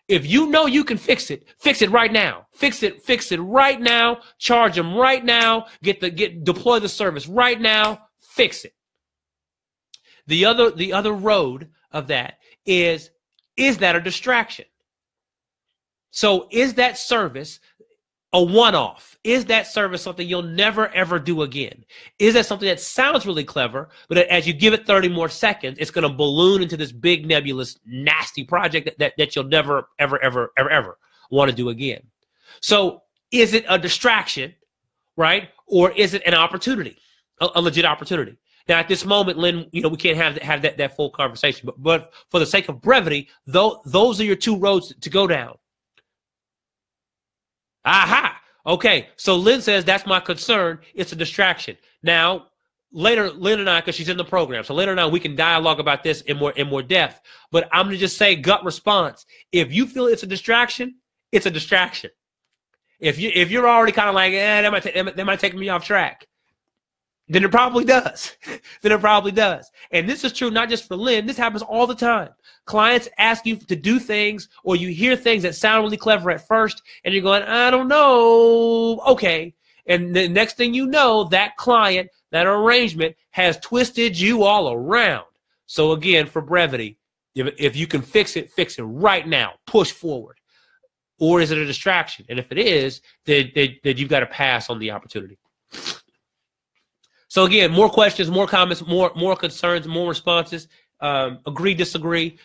If you know you can fix it right now. Fix it right now. Charge them right now. Deploy the service right now. Fix it. The other road of that is that a distraction? So is that service a one-off? Is that service something you'll never, ever do again? Is that something that sounds really clever, but as you give it 30 more seconds, it's going to balloon into this big, nebulous, nasty project that you'll never, ever, ever, ever, ever want to do again? So is it a distraction, right? Or is it an opportunity, a legit opportunity? Now, at this moment, Lynn, we can't have that full conversation, but for the sake of brevity, those are your two roads to go down. Aha. Okay. So Lynn says, that's my concern. It's a distraction. Now, later, Lynn and I, because she's in the program, so later on we can dialogue about this in more depth. But I'm going to just say gut response. If you feel it's a distraction, it's a distraction. If you're already kind of like, that might take me off track, then it probably does. Then it probably does. And this is true not just for Lynn. This happens all the time. Clients ask you to do things, or you hear things that sound really clever at first, and you're going, I don't know. Okay. And the next thing you know, that client, that arrangement has twisted you all around. So again, for brevity, if you can fix it right now. Push forward. Or is it a distraction? And if it is, then you've got to pass on the opportunity. So again, more questions, more comments, more concerns, more responses. Agree, disagree.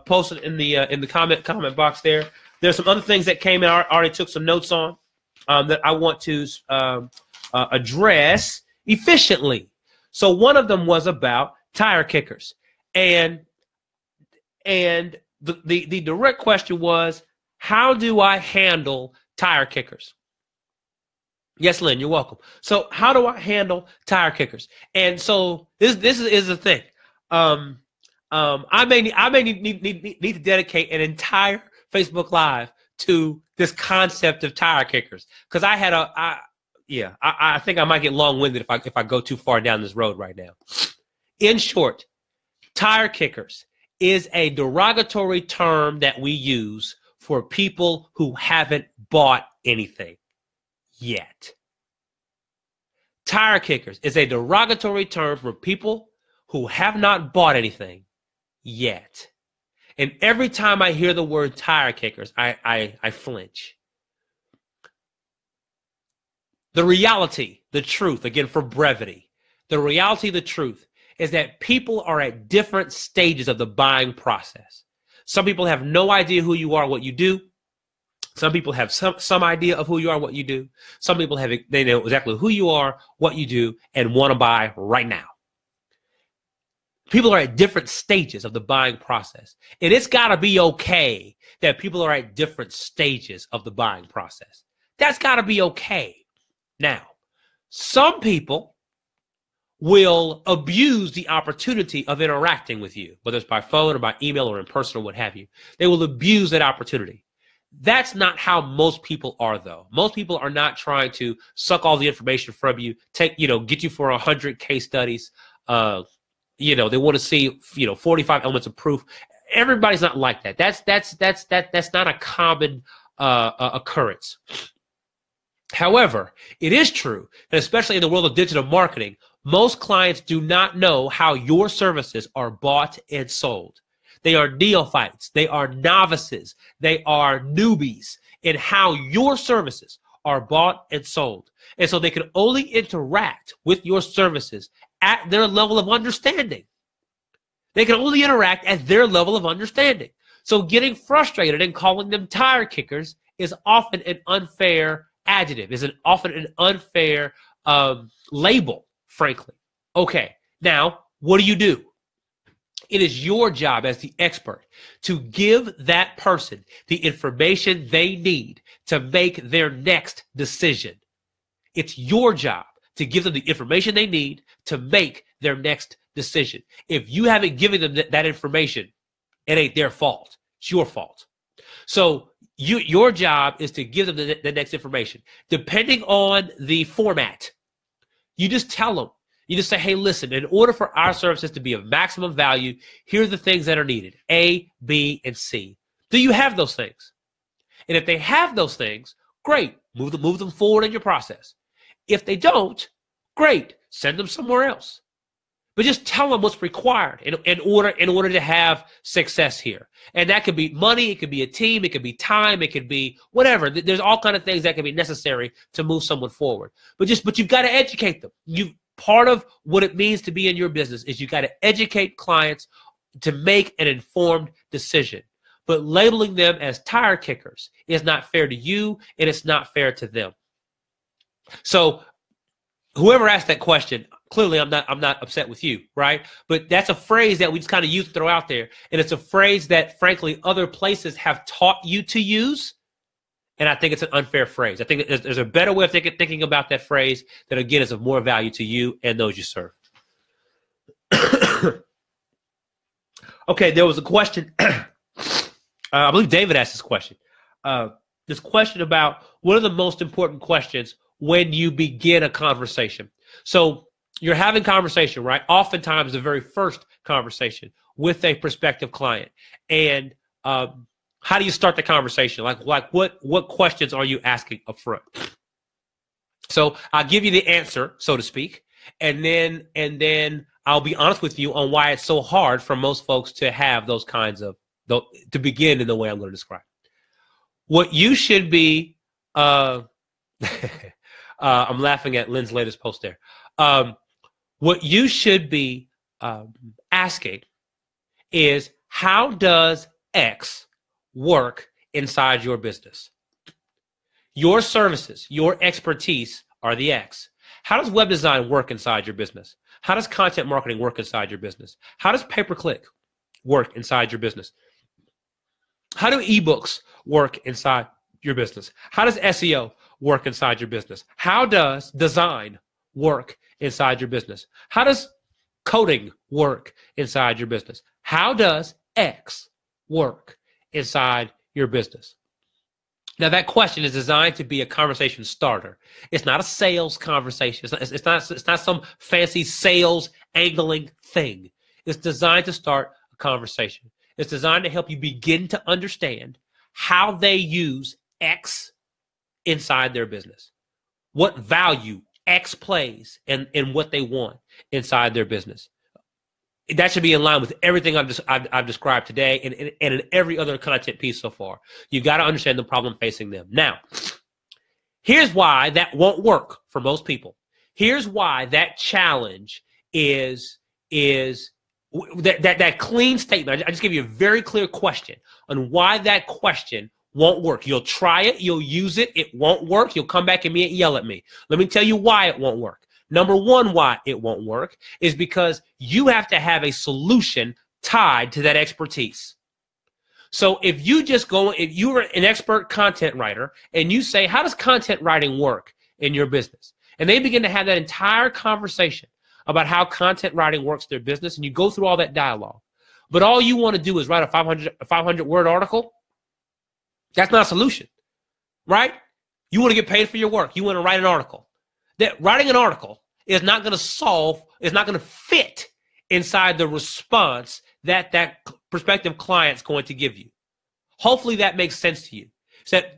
Post it in the comment box there. There's some other things that came in. I already took some notes on that I want to address efficiently. So one of them was about tire kickers, and the direct question was, how do I handle tire kickers? Yes, Lynn, you're welcome. So how do I handle tire kickers? And so this is the thing. I may need to dedicate an entire Facebook Live to this concept of tire kickers, because I think I might get long-winded if I go too far down this road right now. In short, tire kickers is a derogatory term that we use for people who haven't bought anything yet. Tire kickers is a derogatory term for people who have not bought anything yet. And every time I hear the word tire kickers, I flinch. The reality, the truth, again, for brevity, the reality, the truth is that people are at different stages of the buying process. Some people have no idea who you are, what you do. Some people have some idea of who you are, what you do. Some people they know exactly who you are, what you do, and want to buy right now. People are at different stages of the buying process. And it's got to be okay that people are at different stages of the buying process. That's got to be okay. Now, some people will abuse the opportunity of interacting with you, whether it's by phone or by email or in person or what have you. They will abuse that opportunity. That's not how most people are, though. Most people are not trying to suck all the information from you, get you for 100 case studies. They want to see, 45 elements of proof. Everybody's not like that. That's not a common occurrence. However, it is true that especially in the world of digital marketing, most clients do not know how your services are bought and sold. They are neophytes. They are novices. They are newbies in how your services are bought and sold. And so they can only interact with your services at their level of understanding. They can only interact at their level of understanding. So getting frustrated and calling them tire kickers is often an unfair adjective, is often an unfair label, frankly. Okay, now, what do? It is your job as the expert to give that person the information they need to make their next decision. It's your job to give them the information they need to make their next decision. If you haven't given them that information, it ain't their fault. It's your fault. So your job is to give them the next information. Depending on the format, you just tell them. You just say, hey, listen, in order for our services to be of maximum value, here are the things that are needed, A, B, and C. Do you have those things? And if they have those things, great, move them forward in your process. If they don't, great, send them somewhere else. But just tell them what's required in order to have success here. And that could be money, it could be a team, it could be time, it could be whatever. There's all kinds of things that can be necessary to move someone forward. But you've got to educate them. Part of what it means to be in your business is you got to educate clients to make an informed decision. But labeling them as tire kickers is not fair to you, and it's not fair to them. So whoever asked that question, clearly I'm not upset with you, right? But that's a phrase that we just kind of use to throw out there. And it's a phrase that, frankly, other places have taught you to use. And I think it's an unfair phrase. I think there's a better way of thinking about that phrase that, again, is of more value to you and those you serve. Okay, there was a question. I believe David asked this question. This question about what are the most important questions when you begin a conversation? So you're having conversation, right? Oftentimes the very first conversation with a prospective client. And how do you start the conversation? Like what questions are you asking up front? So I'll give you the answer, so to speak, and then I'll be honest with you on why it's so hard for most folks to have those kinds of, to begin in the way I'm going to describe. What you should be, I'm laughing at Lynn's latest post there. What you should be asking is, how does X work inside your business? Your services, your expertise are the X. How does web design work inside your business? How does content marketing work inside your business? How does pay-per-click work inside your business? How do ebooks work inside your business? How does SEO work inside your business? How does design work inside your business? How does coding work inside your business? How does X work inside your business? Now, that question is designed to be a conversation starter. It's not a sales conversation. It's not some fancy sales angling thing. It's designed to start a conversation. It's designed to help you begin to understand how they use X inside their business, what value X plays and what they want inside their business. That should be in line with everything I've described today and in every other content piece so far. You got to understand the problem facing them. Now, here's why that won't work for most people. Here's why that challenge is that clean statement. I just give you a very clear question on why that question won't work. You'll try it, you'll use it, it won't work. You'll come back at me and yell at me. Let me tell you why it won't work. Number one, why it won't work is because you have to have a solution tied to that expertise. So if you're an expert content writer and you say, how does content writing work in your business? And they begin to have that entire conversation about how content writing works in their business, and you go through all that dialogue. But all you want to do is write a 500 word article. That's not a solution, right? You want to get paid for your work. You want to write an article. That writing an article is not going to fit inside the response that prospective client's going to give you. Hopefully that makes sense to you.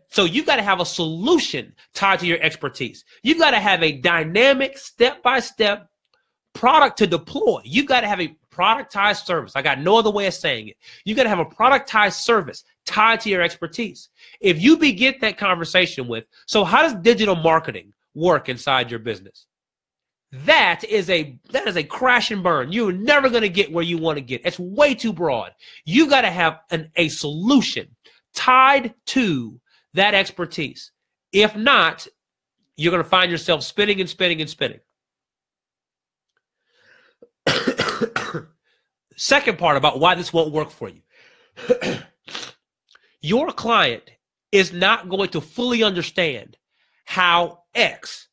So you've got to have a solution tied to your expertise. You've got to have a dynamic, step-by-step product to deploy. You've got to have a productized service. I got no other way of saying it. You've got to have a productized service tied to your expertise. If you begin that conversation with, so how does digital marketing work inside your business? That is a crash and burn. You're never going to get where you want to get. It's way too broad. You got to have a solution tied to that expertise. If not, you're going to find yourself spinning and spinning and spinning. Second part about why this won't work for you. Your client is not going to fully understand how X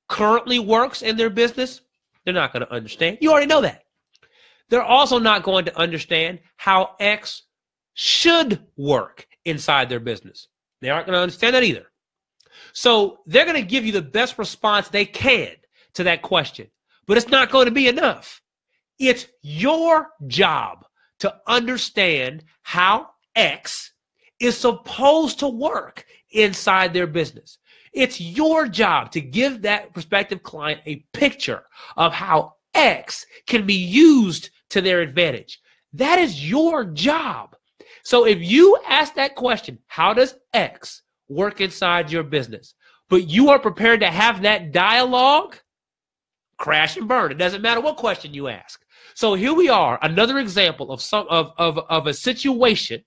currently works in their business. They're not going to understand. You already know that. They're also not going to understand how X should work inside their business. They aren't going to understand that either. So they're going to give you the best response they can to that question, but it's not going to be enough. It's your job to understand how X is supposed to work inside their business. It's your job to give that prospective client a picture of how X can be used to their advantage. That is your job. So if you ask that question, how does X work inside your business, but you are prepared to have that dialogue, crash and burn. It doesn't matter what question you ask. So here we are, another example of a situation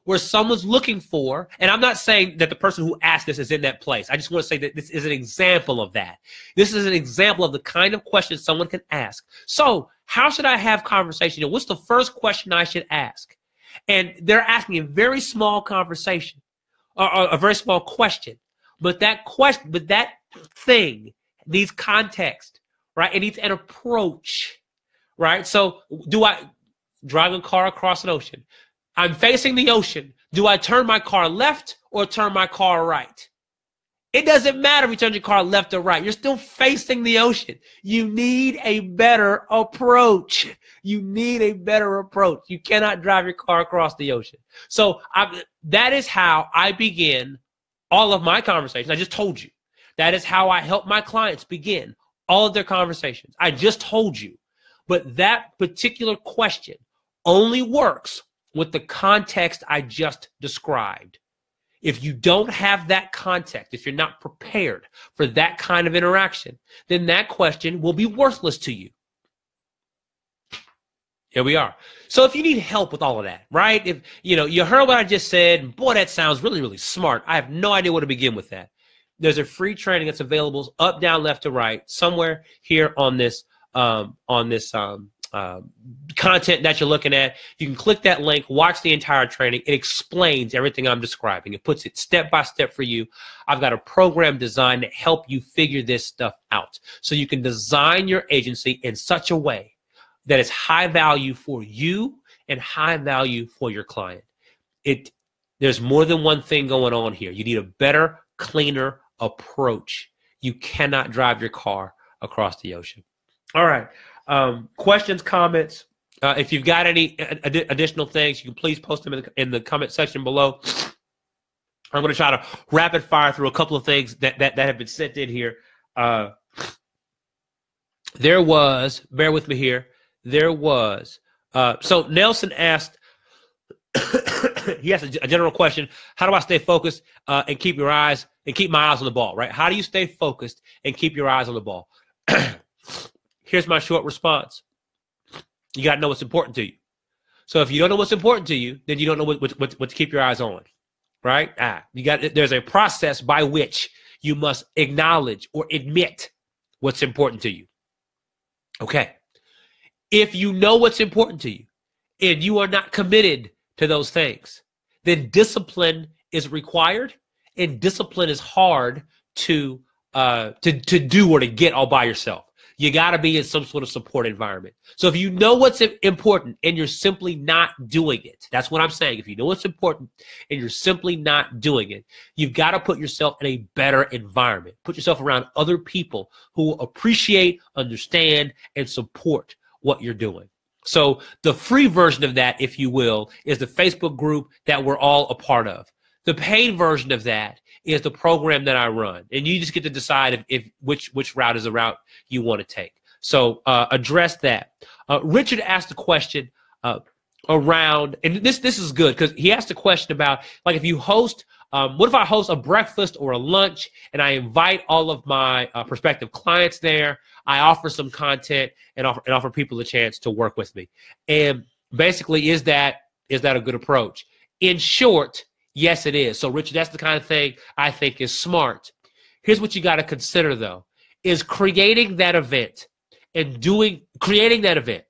where someone's looking for, and I'm not saying that the person who asked this is in that place. I just want to say that this is an example of that. This is an example of the kind of question someone can ask. So how should I have conversation? What's the first question I should ask? And they're asking a very small conversation, or a very small question. But that question, that thing needs context, right? It needs an approach, right? So do I drive a car across an ocean? I'm facing the ocean. Do I turn my car left or turn my car right? It doesn't matter if you turn your car left or right. You're still facing the ocean. You need a better approach. You need a better approach. You cannot drive your car across the ocean. So that is how I begin all of my conversations. I just told you. That is how I help my clients begin all of their conversations. I just told you. But that particular question only works with the context I just described. If you don't have that context, if you're not prepared for that kind of interaction, then that question will be worthless to you. Here we are. So if you need help with all of that, right? If you heard what I just said, and boy, that sounds really, really smart. I have no idea where to begin with that. There's a free training that's available up, down, left to right, somewhere here on this content that you're looking at. You can click that link, watch the entire training. It explains everything I'm describing. It puts it step by step for you. I've got a program designed to help you figure this stuff out so you can design your agency in such a way that it's high value for you and high value for your client. There's more than one thing going on here. You need a better, cleaner approach. You cannot drive your car across the ocean. All right. Questions, comments. If you've got any additional things, you can please post them in the comment section below. I'm going to try to rapid fire through a couple of things that have been sent in here. There was, bear with me here. There was, so Nelson asked, he asked a general question. How do I stay focused and keep my eyes on the ball, right? How do you stay focused and keep your eyes on the ball? Here's my short response. You got to know what's important to you. So if you don't know what's important to you, then you don't know what to keep your eyes on, right? There's a process by which you must acknowledge or admit what's important to you. Okay. If you know what's important to you and you are not committed to those things, then discipline is required, and discipline is hard to do or to get all by yourself. You got to be in some sort of support environment. So if you know what's important and you're simply not doing it, that's what I'm saying. If you know what's important and you're simply not doing it, you've got to put yourself in a better environment. Put yourself around other people who will appreciate, understand, and support what you're doing. So the free version of that, if you will, is the Facebook group that we're all a part of. The paid version of that is the program that I run, and you just get to decide if which route is the route you want to take. So address that. Richard asked a question around, and this is good because he asked a question about, like, if you host, what if I host a breakfast or a lunch and I invite all of my prospective clients there? I offer some content and offer people a chance to work with me. And basically, is that a good approach? In short, yes, it is. So, Richard, that's the kind of thing I think is smart. Here's what you got to consider, though, is creating that event creating that event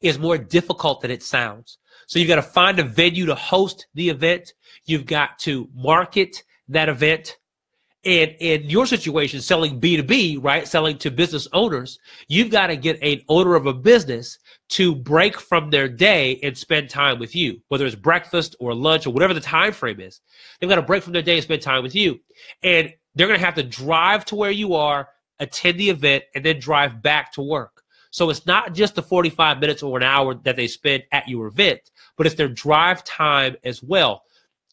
is more difficult than it sounds. So you've got to find a venue to host the event. You've got to market that event. And in your situation, selling B2B, right, selling to business owners, you've got to get an owner of a business to break from their day and spend time with you, whether it's breakfast or lunch or whatever the time frame is. They've got to break from their day and spend time with you. And they're going to have to drive to where you are, attend the event, and then drive back to work. So it's not just the 45 minutes or an hour that they spend at your event, but it's their drive time as well.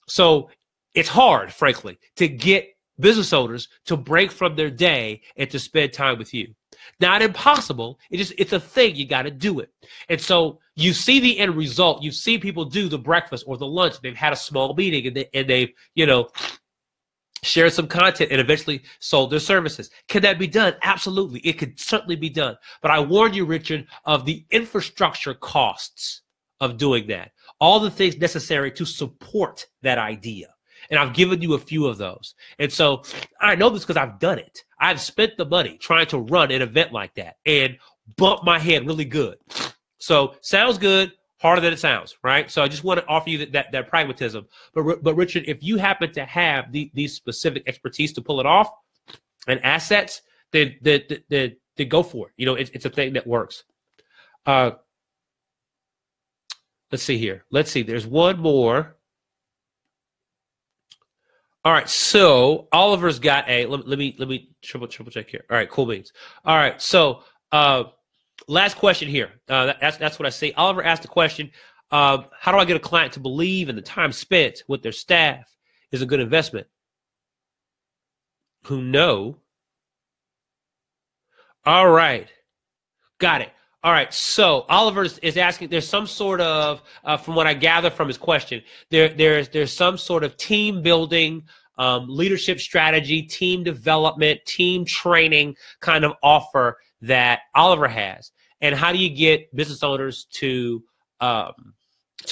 So it's hard, frankly, to get business owners to break from their day and to spend time with you. Not impossible. It's a thing. You got to do it. And so you see the end result. You see people do the breakfast or the lunch. They've had a small meeting and they've, shared some content and eventually sold their services. Can that be done? Absolutely. It could certainly be done. But I warn you, Richard, of the infrastructure costs of doing that. All the things necessary to support that idea. And I've given you a few of those. And so I know this because I've done it. I've spent the money trying to run an event like that and bumped my head really good. So sounds good, harder than it sounds, right? So I just want to offer you that pragmatism. But Richard, if you happen to have these specific expertise to pull it off and assets, then go for it. It's a thing that works. Let's see here. Let's see. There's one more. All right, so Oliver's got a let me triple check here. All right, cool beans. All right, so last question here. That's what I see. Oliver asked the question: how do I get a client to believe in the time spent with their staff is a good investment? Who know? All right, got it. All right, so Oliver is asking. There's some sort of, from what I gather from his question, there's some sort of team building, leadership strategy, team development, team training kind of offer that Oliver has. And how do you get business owners to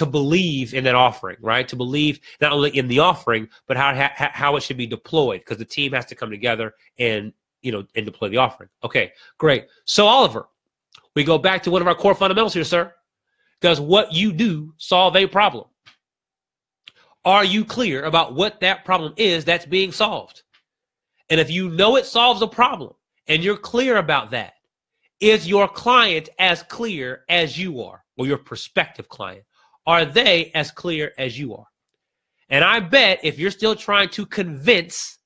believe in that offering, right? To believe not only in the offering, but how it should be deployed, because the team has to come together and deploy the offering. Okay, great. So Oliver, we go back to one of our core fundamentals here, sir. Does what you do solve a problem? Are you clear about what that problem is that's being solved? And if you know it solves a problem and you're clear about that, is your client as clear as you are, or your prospective client? Are they as clear as you are? And I bet if you're still trying to convince,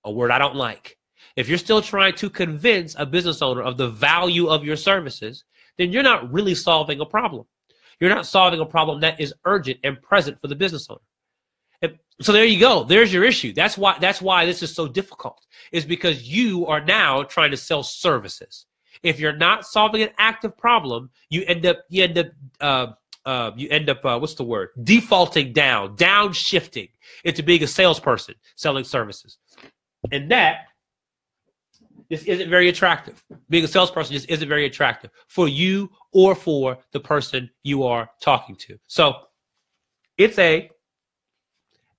a word I don't like, if you're still trying to convince a business owner of the value of your services, then you're not really solving a problem. You're not solving a problem that is urgent and present for the business owner. And so there you go. There's your issue. That's why this is so difficult, is because you are now trying to sell services. If you're not solving an active problem, you end up what's the word? Defaulting downshifting into being a salesperson selling services. And that just isn't very attractive. Being a salesperson just isn't very attractive for you or for the person you are talking to. So it's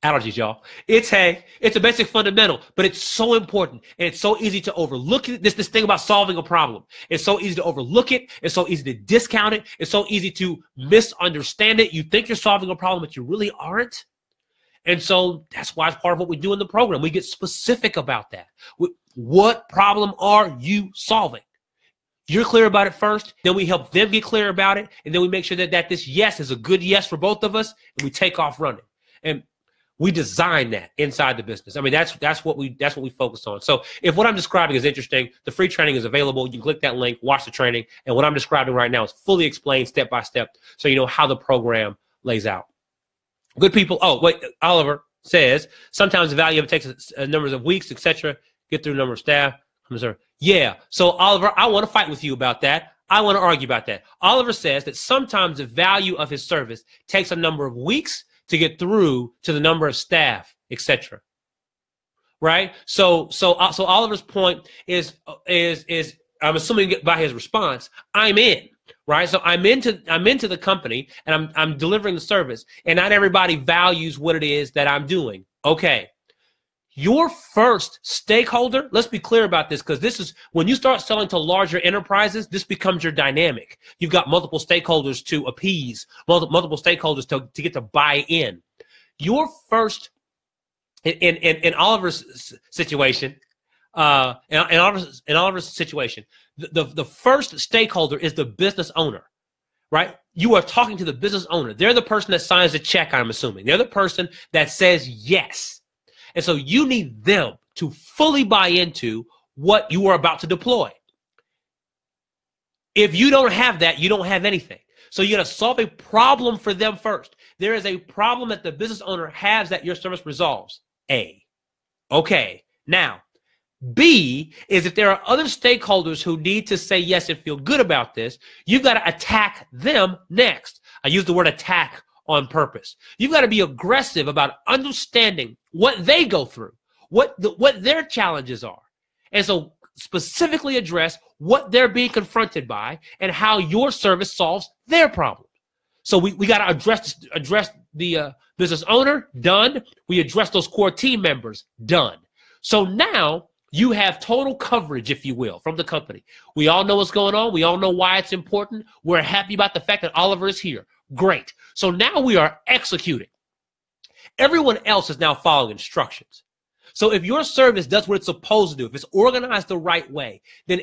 allergies, y'all. It's a basic fundamental, but it's so important, and it's so easy to overlook it. This thing about solving a problem. It's so easy to overlook it. It's so easy to discount it. It's so easy to misunderstand it. You think you're solving a problem, but you really aren't. And so that's why it's part of what we do in the program. We get specific about that. What problem are you solving? You're clear about it first, then we help them get clear about it, and then we make sure that this yes is a good yes for both of us, and we take off running. And we design that inside the business. I mean, that's what we focus on. So if what I'm describing is interesting, the free training is available. You can click that link, watch the training, and what I'm describing right now is fully explained step by step, so you know how the program lays out. Good people. Oh, wait, Oliver says sometimes the value of it takes a number of weeks, etc. Get through a number of staff. Yeah. So Oliver, I want to fight with you about that. I want to argue about that. Oliver says that sometimes the value of his service takes a number of weeks to get through to the number of staff, etc. Right? So Oliver's point is I'm assuming by his response, I'm in. Right? So I'm into the company, and I'm delivering the service, and not everybody values what it is that I'm doing. Okay. Your first stakeholder, let's be clear about this, because this is when you start selling to larger enterprises, this becomes your dynamic. You've got multiple stakeholders to appease, multiple stakeholders to get to buy in. Your first, in Oliver's situation, in Oliver's situation, the first stakeholder is the business owner, right? You are talking to the business owner. They're the person that signs the check, I'm assuming. They're the person that says yes. And so you need them to fully buy into what you are about to deploy. If you don't have that, you don't have anything. So you got to solve a problem for them first. There is a problem that the business owner has that your service resolves. A. Okay. Now, B is if there are other stakeholders who need to say yes and feel good about this, you've got to attack them next. I use the word attack on purpose. You've got to be aggressive about understanding what they go through, what their challenges are. And so specifically address what they're being confronted by and how your service solves their problem. So we got to address the business owner, done. We address those core team members, done. So now you have total coverage, if you will, from the company. We all know what's going on. We all know why it's important. We're happy about the fact that Oliver is here. Great. So now we are executing. Everyone else is now following instructions. So if your service does what it's supposed to do, if it's organized the right way, then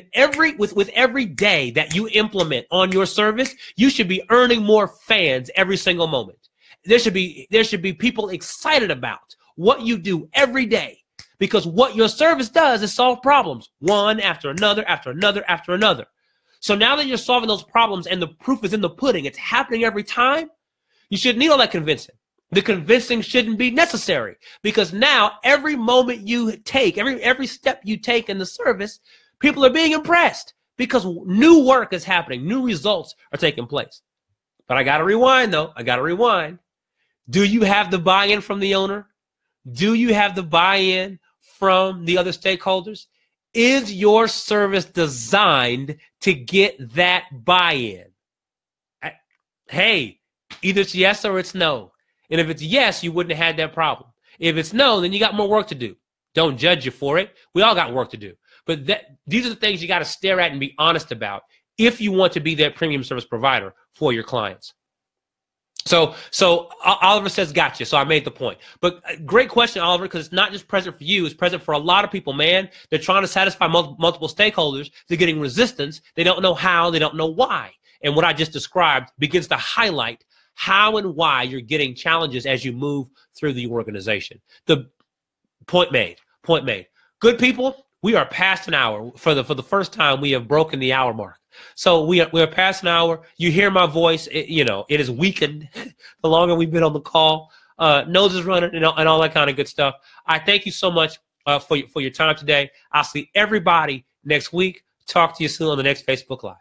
with every day that you implement on your service, you should be earning more fans every single moment. There should be people excited about what you do every day, because what your service does is solve problems, one after another, after another, after another. So now that you're solving those problems and the proof is in the pudding, it's happening every time, you shouldn't need all that convincing. The convincing shouldn't be necessary, because now every moment you take, every step you take in the service, people are being impressed because new work is happening, new results are taking place. But I got to rewind though. I got to rewind. Do you have the buy-in from the owner? Do you have the buy-in from the other stakeholders? Is your service designed to get that buy-in? Hey, either it's yes or it's no. And if it's yes, you wouldn't have had that problem. If it's no, then you got more work to do. Don't judge you for it. We all got work to do. But these are the things you got to stare at and be honest about if you want to be that premium service provider for your clients. So Oliver says, gotcha. So I made the point. But great question, Oliver, because it's not just present for you. It's present for a lot of people, man. They're trying to satisfy multiple stakeholders. They're getting resistance. They don't know how. They don't know why. And what I just described begins to highlight how and why you're getting challenges as you move through the organization. The point made. Good people, we are past an hour. For the first time, we have broken the hour mark. So we are past an hour. You hear my voice. It is weakened the longer we've been on the call. Nose is running and all that kind of good stuff. I thank you so much for your time today. I'll see everybody next week. Talk to you soon on the next Facebook Live.